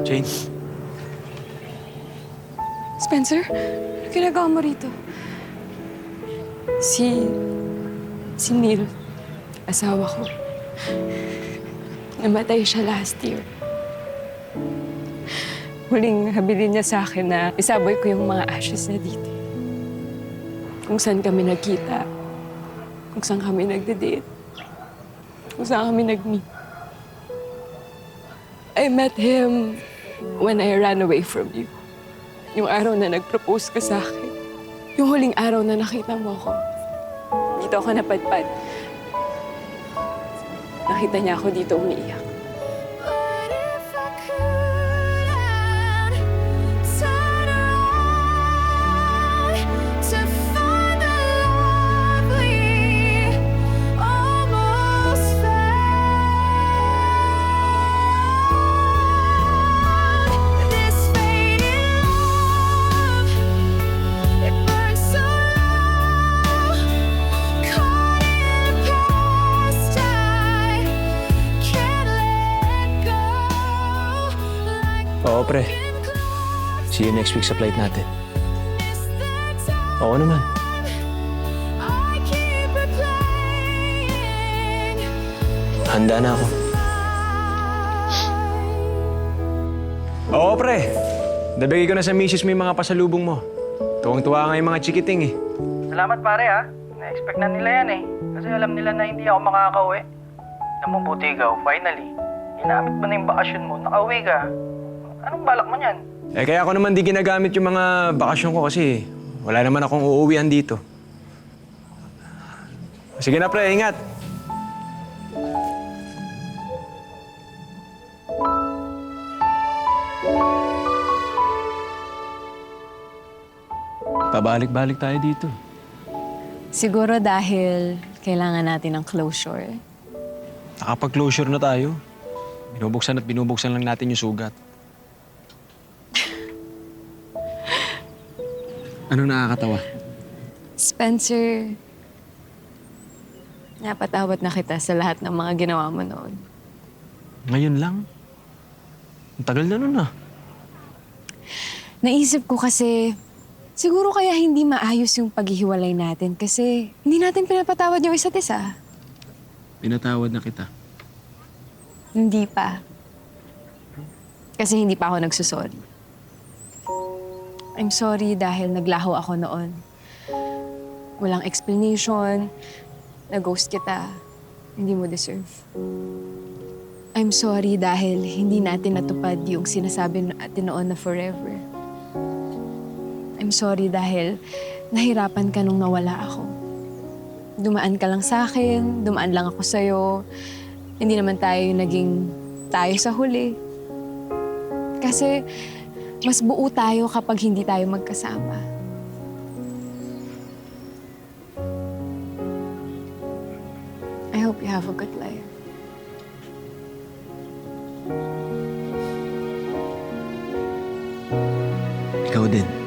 Jane? Spencer, ano ginagawa mo rito? Si Neil, asawa ko. Namatay siya last year. Huling habilin niya sa akin na isaboy ko yung mga ashes na dito. Kung saan kami nagkita, kung saan kami nagde-date, kung saan kami nag-meet. I met him when I ran away from you. Yung araw na nag-propose ka sa akin. Yung huling araw na nakita mo ako. Dito ako napadpad. Nakita niya ako dito umiiyak. Oo, pre. See you next week sa flight natin. Oo naman. Handa na ako. Oo, pre. Nabigay ko na sa misis mo yung mga pasalubong mo. Tuwang-tuwa nga yung mga chikiting eh. Salamat pare ha. Na-expect na nila yan eh. Kasi alam nila na hindi ako makakauwi. Alam mo, buti ikaw, finally. Ginamit mo na yung bakasyon mo, nakauwi ka. Anong balak mo niyan? Eh, kaya ako naman di ginagamit yung mga bakasyon ko kasi wala naman akong uuwian dito. Sige na, pre. Ingat. Pabalik-balik tayo dito. Siguro dahil kailangan natin ng closure. Nakapag-closure na tayo. Binubuksan at binubuksan lang natin yung sugat. Ano nakakatawa? Spencer, napatawad na kita sa lahat ng mga ginawa mo noon. Ngayon lang? Ang tagal na nun ah. Naisip ko kasi, siguro kaya hindi maayos yung paghihiwalay natin kasi hindi natin pinapatawad yung isa't isa. Pinatawad na kita. Hindi pa. Kasi hindi pa ako nagsusorry. I'm sorry dahil naglaho ako noon. Walang explanation, na-ghost kita. Hindi mo deserve. I'm sorry dahil hindi natin natupad yung sinasabi natin noon na forever. I'm sorry dahil nahirapan ka nung nawala ako. Dumaan ka lang sa akin, dumaan lang ako sa'yo. Hindi naman tayo yung naging tayo sa huli. Kasi mas buo tayo kapag hindi tayo magkasama. I hope you have a good life. Ikaw din.